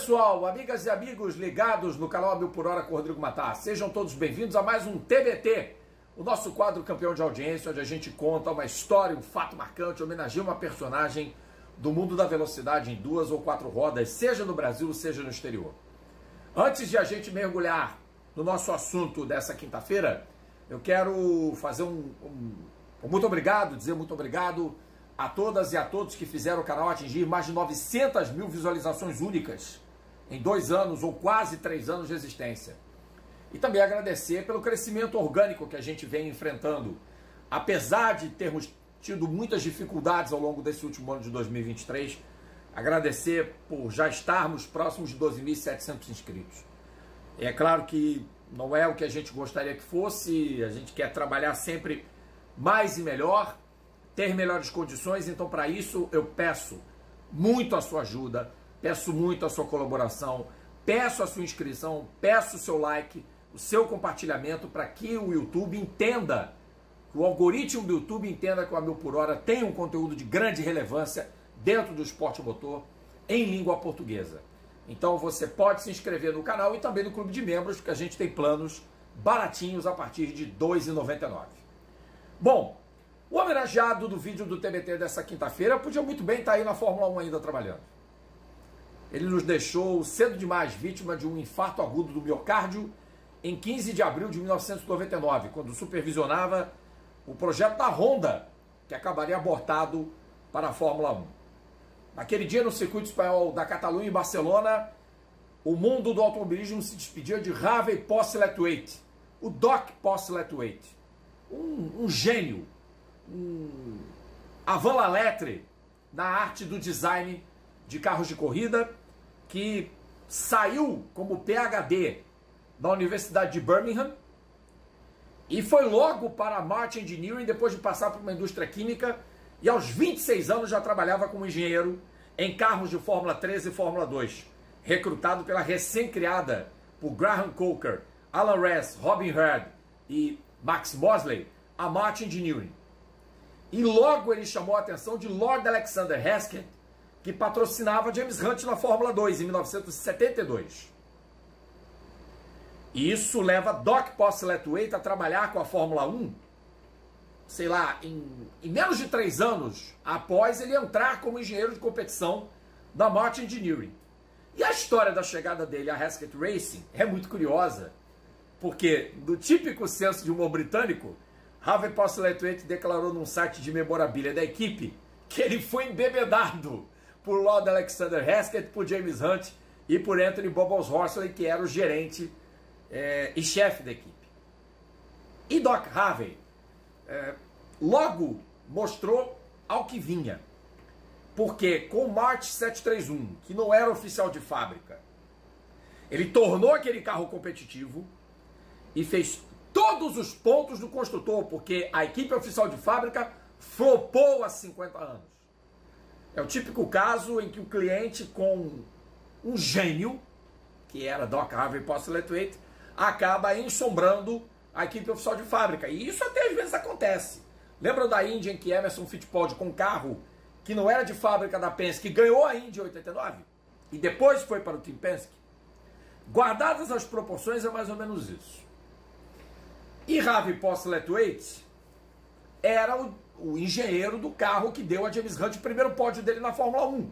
pessoal, amigas e amigos ligados no canal A Mil por Hora com Rodrigo Matar, sejam todos bem-vindos a mais um TBT, o nosso quadro campeão de audiência, onde a gente conta uma história, um fato marcante, homenageia uma personagem do mundo da velocidade em 2 ou 4 rodas, seja no Brasil, seja no exterior. Antes de a gente mergulhar no nosso assunto dessa quinta-feira, eu quero fazer um muito obrigado, dizer muito obrigado a todas e a todos que fizeram o canal atingir mais de 900 mil visualizações únicas em 2 anos ou quase 3 anos de existência. E também agradecer pelo crescimento orgânico que a gente vem enfrentando. Apesar de termos tido muitas dificuldades ao longo desse último ano de 2023, agradecer por já estarmos próximos de 12.700 inscritos. É claro que não é o que a gente gostaria que fosse, a gente quer trabalhar sempre mais e melhor, ter melhores condições, então para isso eu peço muito a sua ajuda, peço muito a sua colaboração, peço a sua inscrição, peço o seu like, o seu compartilhamento para que o YouTube entenda, que o algoritmo do YouTube entenda que o A Mil por Hora tem um conteúdo de grande relevância dentro do esporte motor em língua portuguesa. Então você pode se inscrever no canal e também no clube de membros, porque a gente tem planos baratinhos a partir de R$ 2,99. Bom, o homenageado do vídeo do TBT dessa quinta-feira podia muito bem estar aí na Fórmula 1 ainda trabalhando. Ele nos deixou cedo demais vítima de um infarto agudo do miocárdio em 15 de abril de 1999, quando supervisionava o projeto da Honda, que acabaria abortado para a Fórmula 1. Naquele dia, no circuito espanhol da Catalunha e Barcelona, o mundo do automobilismo se despedia de Harvey Postlewaite, o Doc Postlewaite, um gênio, um avant la lettre na arte do design de carros de corrida, que saiu como PhD da Universidade de Birmingham e foi logo para a Martin Engineering depois de passar por uma indústria química, e aos 26 anos já trabalhava como engenheiro em carros de Fórmula 3 e Fórmula 2, recrutado pela recém-criada por Graham Coker, Alan Ress, Robin Herd e Max Mosley, a Martin Engineering. E logo ele chamou a atenção de Lord Alexander Hesketh, que patrocinava James Hunt na Fórmula 2 em 1972. E isso leva Doc Postlewaite a trabalhar com a Fórmula 1, sei lá, em menos de 3 anos após ele entrar como engenheiro de competição da Martin Engineering. E a história da chegada dele a Hesketh Racing é muito curiosa, porque do típico senso de humor britânico, Harvey Postlewaite declarou num site de memorabilia da equipe que ele foi embebedado por Lord Alexander Hesketh, por James Hunt e por Anthony Bubbles Horsley, que era o gerente e chefe da equipe. E Doc Harvey logo mostrou ao que vinha, porque com o March 731, que não era oficial de fábrica, ele tornou aquele carro competitivo e fez todos os pontos do construtor, porque a equipe oficial de fábrica flopou há 50 anos. É o típico caso em que o cliente, com um gênio, que era Doc Harvey Postlewaite, acaba ensombrando a equipe oficial de fábrica. E isso até às vezes acontece. Lembram da Indy em que Emerson Fittipaldi, com um carro que não era de fábrica da Penske, ganhou a Indy em 89? E depois foi para o Team Penske? Guardadas as proporções, é mais ou menos isso. E Harvey Postlewaite era o engenheiro do carro que deu a James Hunt o primeiro pódio dele na Fórmula 1,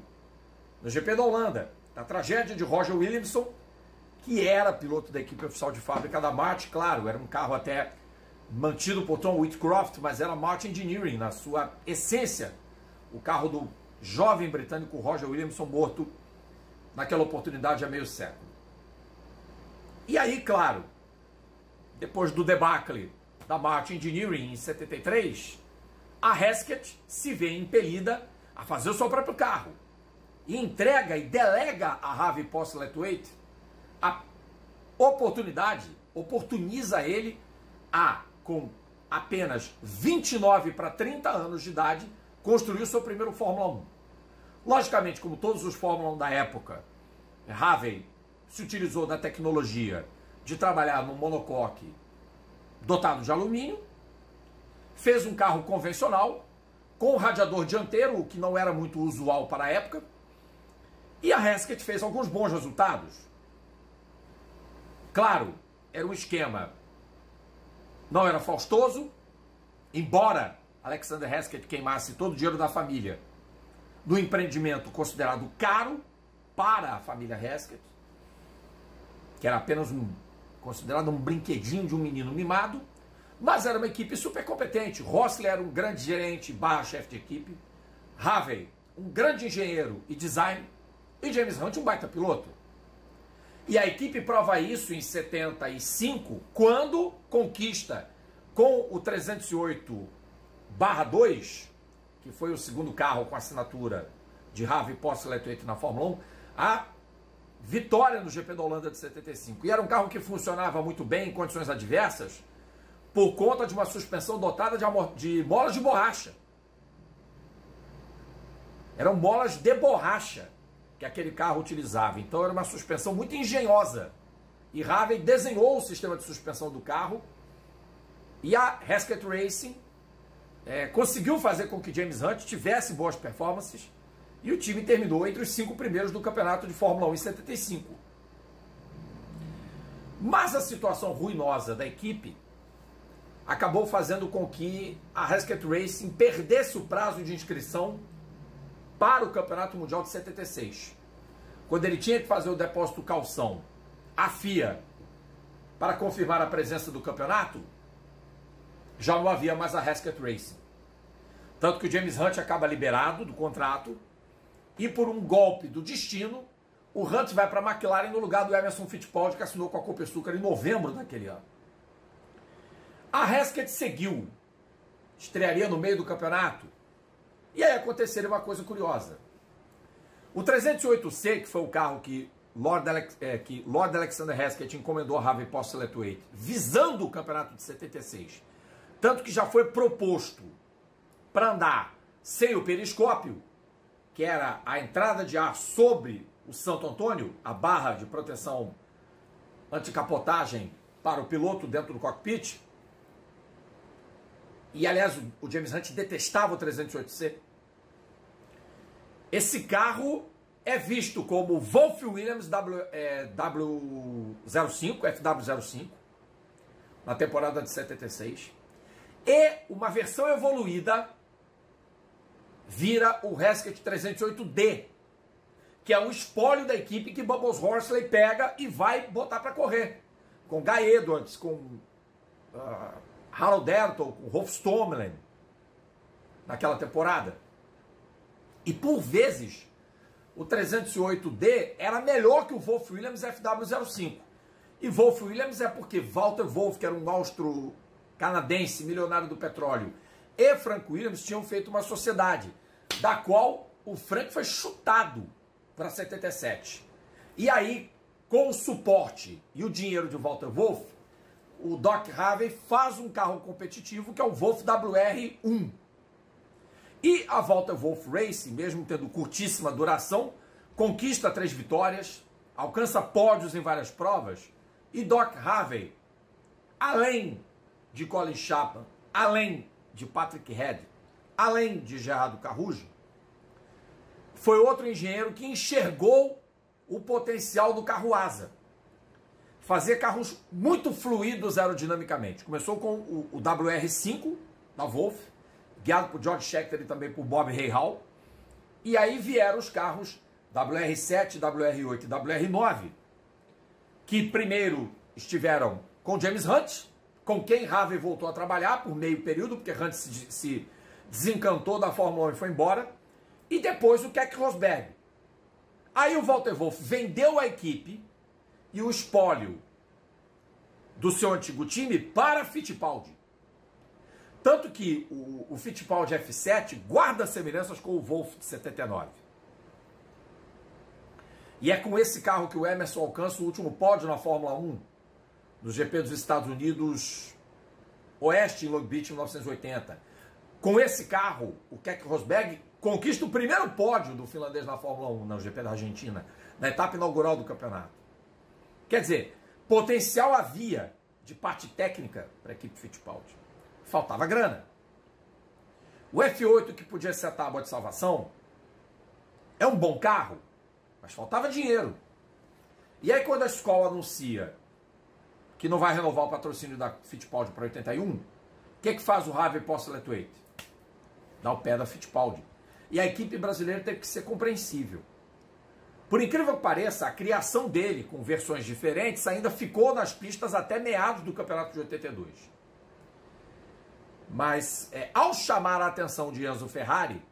no GP da Holanda, na tragédia de Roger Williamson, que era piloto da equipe oficial de fábrica da Martin. Claro, era um carro até mantido por Tom Whitcroft, mas era Martin Engineering na sua essência, o carro do jovem britânico Roger Williamson, morto naquela oportunidade há meio século. E aí, claro, depois do debacle da Martin Engineering em 73, a Hesketh se vê impelida a fazer o seu próprio carro e entrega e delega a Harvey Postlewaite a oportunidade, oportuniza ele a, com apenas 29 para 30 anos de idade, construir o seu primeiro Fórmula 1. Logicamente, como todos os Fórmula 1 da época, Harvey se utilizou da tecnologia de trabalhar num monocoque dotado de alumínio, fez um carro convencional, com radiador dianteiro, o que não era muito usual para a época, E a Hesketh fez alguns bons resultados. Claro, era um esquema, não era faustoso, embora Alexander Hesketh queimasse todo o dinheiro da família no empreendimento considerado caro para a família Hesketh, que era apenas considerado um brinquedinho de um menino mimado, mas era uma equipe super competente. Rossler era um grande gerente / chefe de equipe, Harvey, um grande engenheiro e design, e James Hunt, um baita piloto. E a equipe prova isso em 75, quando conquista com o 308/2, que foi o segundo carro com assinatura de Harvey Postlewaite na Fórmula 1, a vitória no GP da Holanda de 75. E era um carro que funcionava muito bem em condições adversas por conta de uma suspensão dotada de molas de borracha. Eram molas de borracha que aquele carro utilizava. Então era uma suspensão muito engenhosa. E Harvey desenhou o sistema de suspensão do carro. E a Hesketh Racing conseguiu fazer com que James Hunt tivesse boas performances. E o time terminou entre os 5 primeiros do campeonato de Fórmula 1 em 75. Mas a situação ruinosa da equipe acabou fazendo com que a Hesketh Racing perdesse o prazo de inscrição para o Campeonato Mundial de 76. Quando ele tinha que fazer o depósito calção à FIA para confirmar a presença do campeonato, já não havia mais a Hesketh Racing. Tanto que o James Hunt acaba liberado do contrato e por um golpe do destino, o Hunt vai para a McLaren no lugar do Emerson Fittipaldi, que assinou com a Copersucar em novembro daquele ano. A Hesketh seguiu, estrearia no meio do campeonato, e aí aconteceria uma coisa curiosa. O 308C, que foi o carro que Lord Alexander Hesketh encomendou a Harvey Postlewaite, visando o campeonato de 76, tanto que já foi proposto para andar sem o periscópio, que era a entrada de ar sobre o Santo Antônio, a barra de proteção anticapotagem para o piloto dentro do cockpit. E, aliás, o James Hunt detestava o 308C. Esse carro é visto como Wolf Williams W05, FW05, na temporada de 76. E uma versão evoluída vira o Hesketh 308D, que é um espólio da equipe que Bubbles Horsley pega e vai botar para correr. Com Guy Edwards, com Harold Ertel, com Rolf Stommelen, naquela temporada. E por vezes, o 308D era melhor que o Wolf Williams FW05. E Wolf Williams é porque Walter Wolff, que era um austro-canadense, milionário do petróleo, e Frank Williams tinham feito uma sociedade, da qual o Frank foi chutado para 77. E aí, com o suporte e o dinheiro de Walter Wolff, o Doc Harvey faz um carro competitivo que é o Wolff WR1. E a Walter Wolff Racing, mesmo tendo curtíssima duração, conquista 3 vitórias, alcança pódios em várias provas, e Doc Harvey, além de Colin Chapman, além de Patrick Head, além de Gerardo Caruso, foi outro engenheiro que enxergou o potencial do carro asa. Fazer carros muito fluidos aerodinamicamente. Começou com o WR5 da Wolff, guiado por George Scheckter e também por Bob Rahal. E aí vieram os carros WR7, WR8 e WR9, que primeiro estiveram com James Hunt, com quem Harvey voltou a trabalhar por meio período, porque Hunt se desencantou da Fórmula 1 e foi embora, e depois o Keck Rosberg. Aí o Walter Wolff vendeu a equipe e o espólio do seu antigo time para Fittipaldi. Tanto que o Fittipaldi F7 guarda semelhanças com o Wolff de 79. E é com esse carro que o Emerson alcança o último pódio na Fórmula 1, no GP dos Estados Unidos Oeste, em Long Beach, em 1980. Com esse carro, o Keck Rosberg conquista o primeiro pódio do finlandês na Fórmula 1, no GP da Argentina, na etapa inaugural do campeonato. Quer dizer, potencial havia de parte técnica para a equipe Fittipaldi. Faltava grana. O F8, que podia ser a tábua de salvação, é um bom carro, mas faltava dinheiro. E aí quando a escola anuncia que não vai renovar o patrocínio da Fittipaldi para 81, o que faz o Harvey Postlewaite? Dá o pé da Fittipaldi. E a equipe brasileira teve que ser compreensível. Por incrível que pareça, a criação dele, com versões diferentes, ainda ficou nas pistas até meados do campeonato de 82. Mas, ao chamar a atenção de Enzo Ferrari,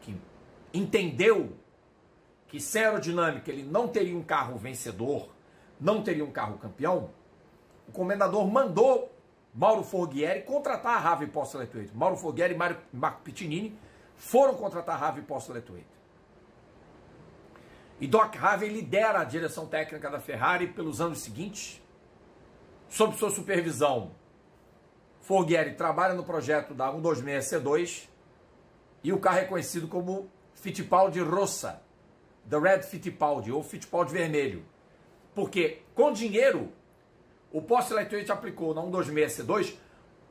que entendeu que sem aerodinâmica ele não teria um carro vencedor, não teria um carro campeão, o comendador mandou Mauro Forghieri contratar a Harvey Postlewaite. Mauro Forghieri e Marco Pittinini foram contratar a Harvey Postlewaite. E Doc Harvey lidera a direção técnica da Ferrari pelos anos seguintes. Sob sua supervisão, Forghieri trabalha no projeto da 126C2 e o carro é conhecido como Fittipaldi Rossa, The Red Fittipaldi, ou Fittipaldi Vermelho. Porque, com dinheiro, o Postlewaite aplicou na 126C2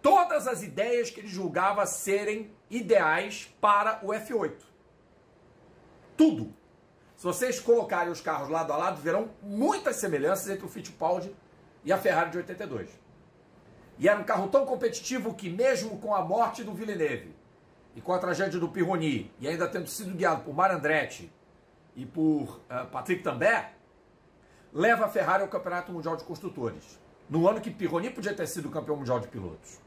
todas as ideias que ele julgava serem ideais para o F8. Tudo. Se vocês colocarem os carros lado a lado, verão muitas semelhanças entre o Fittipaldi e a Ferrari de 82. E era um carro tão competitivo que, mesmo com a morte do Villeneuve e com a tragédia do Pironi, e ainda tendo sido guiado por Mario Andretti e por Patrick Tambay, leva a Ferrari ao Campeonato Mundial de Construtores, no ano que Pironi podia ter sido campeão mundial de pilotos.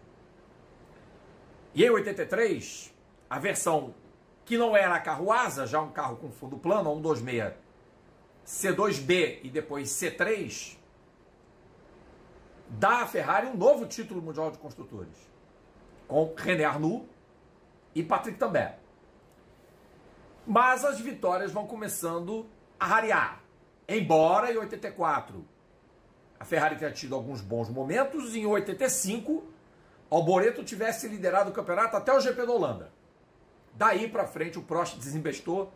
E em 83, a versão que não era a carro asa, já um carro com fundo plano, a 126 C2B e depois C3, dá à Ferrari um novo título mundial de construtores, com René Arnoux e Patrick Tambay. Mas as vitórias vão começando a rarear. Embora em 84 a Ferrari tenha tido alguns bons momentos, em 85 Alboreto tivesse liderado o campeonato até o GP da Holanda. Daí para frente o Prost desembestou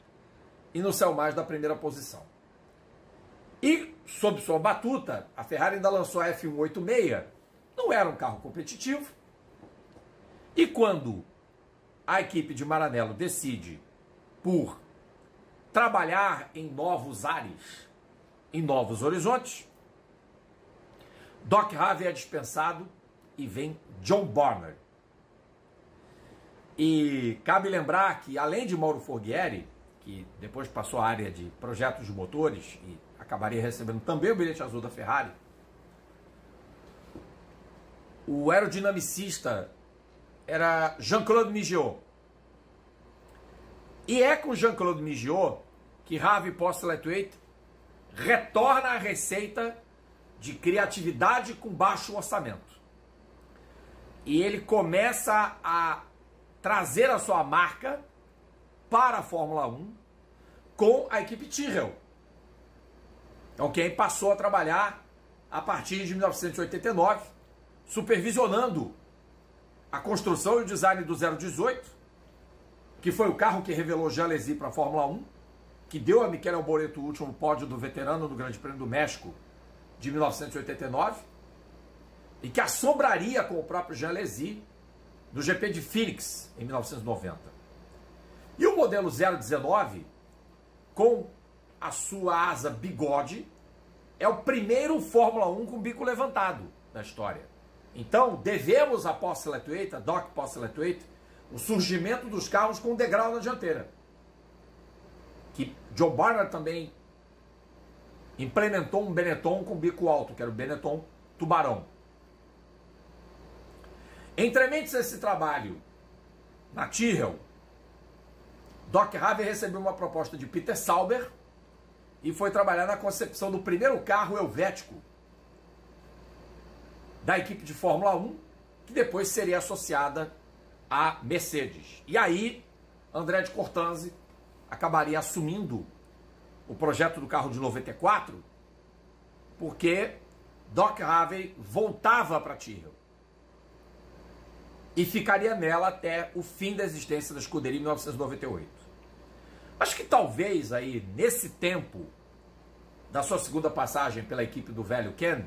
e não saiu mais da primeira posição. E, sob sua batuta, a Ferrari ainda lançou a F186, não era um carro competitivo, e quando a equipe de Maranello decide por trabalhar em novos ares, em novos horizontes, Doc Harvey é dispensado e vem John Barner. E cabe lembrar que, além de Mauro Forghieri, que depois passou à área de projetos de motores e acabaria recebendo também o bilhete azul da Ferrari, o aerodinamicista era Jean-Claude Migiot. E é com Jean-Claude Migiot que Harvey Postlewaite retorna à receita de criatividade com baixo orçamento. E ele começa a trazer a sua marca para a Fórmula 1 com a equipe Tyrrell. Então, quem passou a trabalhar a partir de 1989, supervisionando a construção e o design do 018, que foi o carro que revelou Jean Alesi para a Fórmula 1, que deu a Michele Alboreto o último pódio do veterano no Grande Prêmio do México de 1989, e que assombraria com o próprio Jean Alesi do GP de Phoenix em 1990. E o modelo 019, com a sua asa bigode, é o primeiro Fórmula 1 com bico levantado na história. Então, devemos a Postlewaite, a Doc Postlewaite, o surgimento dos carros com um degrau na dianteira, que John Barner também implementou um Benetton com bico alto, que era o Benetton Tubarão. Entrementes esse trabalho na Tyrrell, Doc Harvey recebeu uma proposta de Peter Sauber e foi trabalhar na concepção do primeiro carro helvético da equipe de Fórmula 1, que depois seria associada à Mercedes. E aí, André de Cortanzi acabaria assumindo o projeto do carro de 94, porque Doc Harvey voltava para a Tyrrell e ficaria nela até o fim da existência da escuderia em 1998. Acho que talvez aí, nesse tempo da sua segunda passagem pela equipe do velho Ken,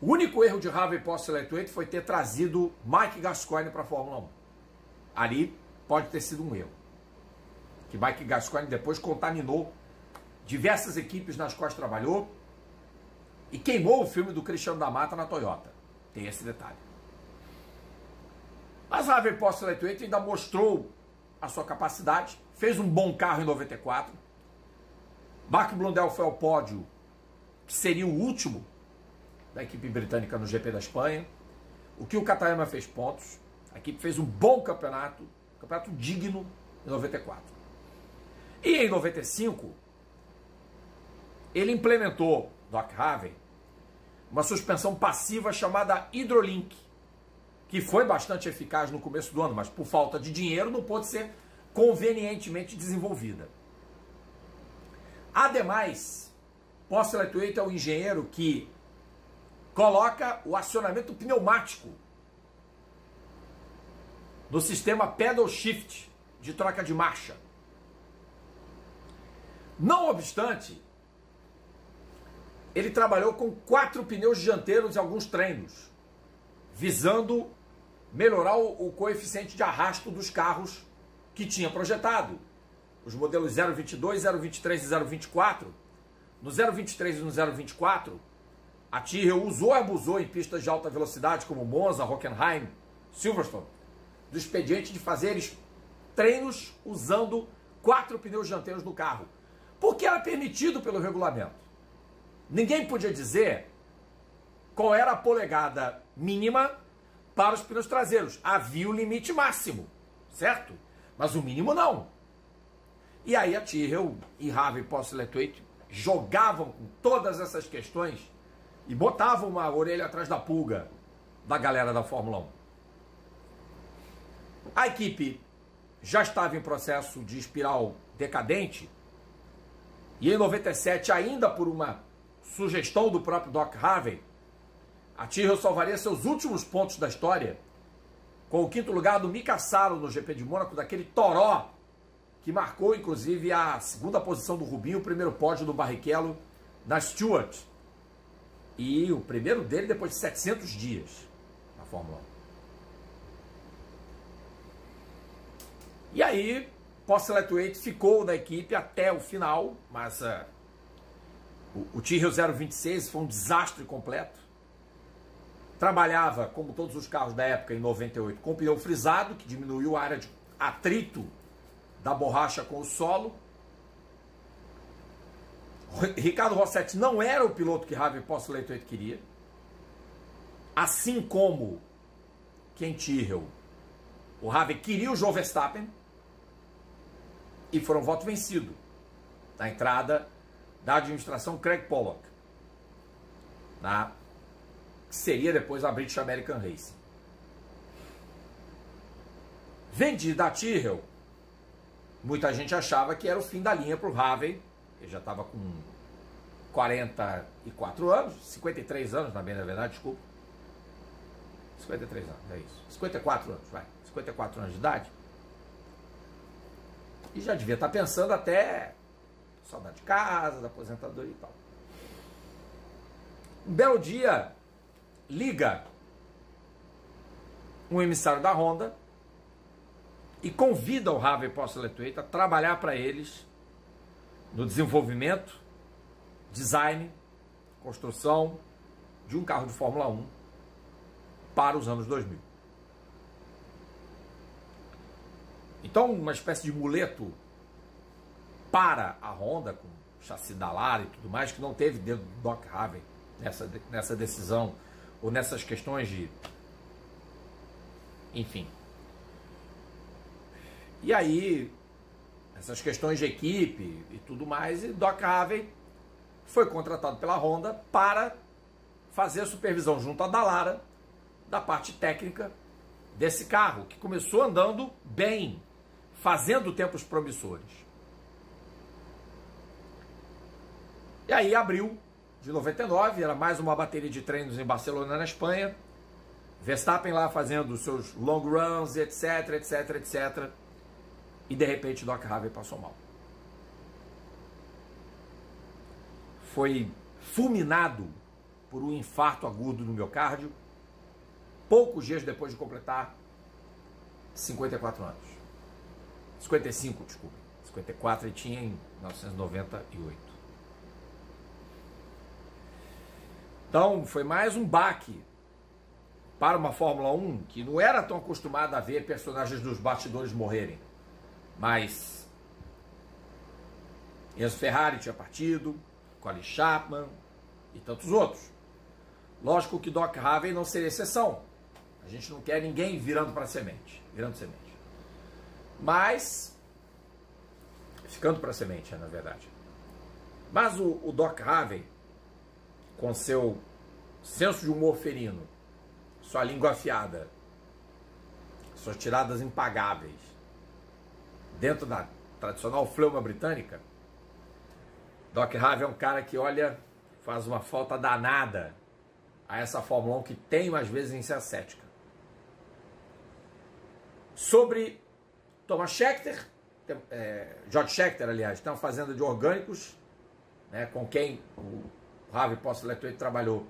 o único erro de Harvey Postlewaite foi ter trazido Mike Gascoigne para a Fórmula 1. Ali pode ter sido um erro. que Mike Gascoigne depois contaminou diversas equipes nas quais trabalhou e queimou o filme do Cristiano da Mata na Toyota. Tem esse detalhe. Mas a Harvey Post Lightweight ainda mostrou a sua capacidade, fez um bom carro em 94. Mark Blundell foi ao pódio, que seria o último da equipe britânica no GP da Espanha. O Kyo Katayama fez pontos. A equipe fez um bom campeonato digno em 94. E em 95, ele implementou, Doc Harvey, uma suspensão passiva chamada Hydrolink, que foi bastante eficaz no começo do ano, mas por falta de dinheiro não pôde ser convenientemente desenvolvida. Ademais, Post Lightweight é o engenheiro que coloca o acionamento pneumático no sistema pedal shift de troca de marcha. Não obstante, ele trabalhou com 4 pneus dianteiros em alguns treinos, visando melhorar o coeficiente de arrasto dos carros que tinha projetado. Os modelos 022, 023 e 024. No 023 e no 024, a Tyrrell usou e abusou em pistas de alta velocidade como Monza, Hockenheim, Silverstone, do expediente de fazer treinos usando 4 pneus dianteiros no carro, porque era permitido pelo regulamento. Ninguém podia dizer qual era a polegada mínima para os pneus traseiros. Havia o limite máximo, certo? Mas o mínimo não. E aí a Tyrrell e Harvey Post Lightweight jogavam com todas essas questões e botavam uma orelha atrás da pulga da galera da Fórmula 1. A equipe já estava em processo de espiral decadente e em 97, ainda por uma sugestão do próprio Doc Harvey, a Tyrrell salvaria seus últimos pontos da história com o 5º lugar do Mika Salo no GP de Mônaco, daquele toró que marcou inclusive a 2ª posição do Rubinho, o primeiro pódio do Barrichello na Stewart e o primeiro dele depois de 700 dias na Fórmula 1. E aí, Post Lightweight ficou na equipe até o final, mas o Tyrrell 026 foi um desastre completo. Trabalhava, como todos os carros da época, em 98, com pneu frisado, que diminuiu a área de atrito da borracha com o solo. Ricardo Rossetti não era o piloto que Harvey Post Lightweight queria. Assim como Ken Tyrrell, o Harvey queria o Joe Verstappen. E foram voto vencido na entrada da administração Craig Pollock, que seria depois a British American Racing. Vendida a Tyrrell, muita gente achava que era o fim da linha para o Harvey. Ele já estava com 44 anos, 53 anos, na verdade, desculpa. 53 anos, é isso. 54 anos, vai. 54 anos de idade. E já devia estar pensando até saudade de casa, da aposentadoria e tal. Um belo dia, liga um emissário da Honda e convida o Harvey Post Lightweight a trabalhar para eles no desenvolvimento, design, construção de um carro de Fórmula 1 para os anos 2000. Então, uma espécie de muleto para a Honda, com chassi da Lara e tudo mais, que não teve dedo do Doc Harvey nessa decisão, ou nessas questões de... Enfim. E aí, essas questões de equipe e tudo mais, e Doc Harvey foi contratado pela Honda para fazer a supervisão junto à Dallara da parte técnica desse carro, que começou andando bem, fazendo tempos promissores. E aí, abril de 99, era mais uma bateria de treinos em Barcelona, na Espanha. Verstappen lá fazendo os seus long runs, etc, etc, etc. E de repente Doc Harvey passou mal. Foi fulminado por um infarto agudo no miocárdio, poucos dias depois de completar 54 anos. 55, desculpa. 54 ele tinha em 1998. Então, foi mais um baque para uma Fórmula 1 que não era tão acostumada a ver personagens dos bastidores morrerem. Mas Enzo Ferrari tinha partido, Colin Chapman e tantos outros. Lógico que Doc Harvey não seria exceção. A gente não quer ninguém virando semente. Mas, ficando para semente, na verdade. Mas o Doc Harvey, com seu senso de humor ferino, sua língua afiada, suas tiradas impagáveis, dentro da tradicional fleuma britânica, Doc Harvey é um cara que, olha, faz uma falta danada a essa Fórmula 1 que tem, às vezes, em ser cética. Sobre Thomas Scheckter, George Scheckter, aliás, tem uma fazenda de orgânicos, né, com quem o Harvey Postlewaite trabalhou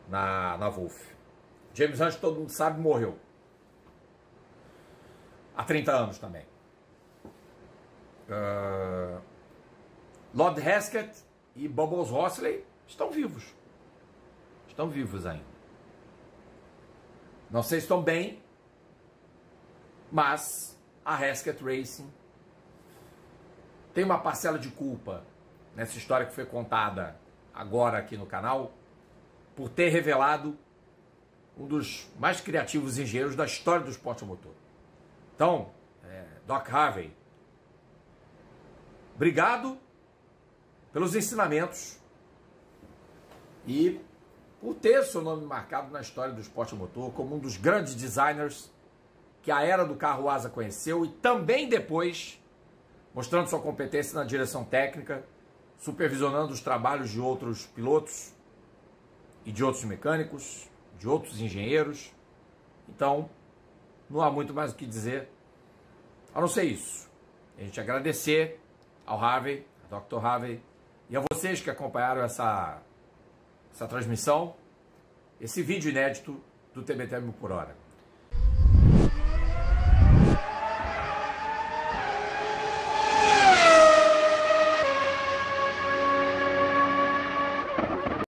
na Wolf. James Hunt, todo mundo sabe, morreu. Há 30 anos também. Lord Hesketh e Bubbles Rossley estão vivos. Estão vivos ainda. Não sei se estão bem, mas a Hesketh Racing tem uma parcela de culpa nessa história que foi contada agora aqui no canal, por ter revelado um dos mais criativos engenheiros da história do esporte a motor. Então, Doc Harvey, obrigado pelos ensinamentos e por ter seu nome marcado na história do esporte a motor como um dos grandes designers que a era do carro asa conheceu, e também depois mostrando sua competência na direção técnica, supervisionando os trabalhos de outros pilotos e de outros mecânicos, de outros engenheiros. Então, não há muito mais o que dizer, a não ser isso. A gente agradecer ao Harvey, ao Dr. Harvey, e a vocês que acompanharam essa transmissão, esse vídeo inédito do TBT 1000 por hora.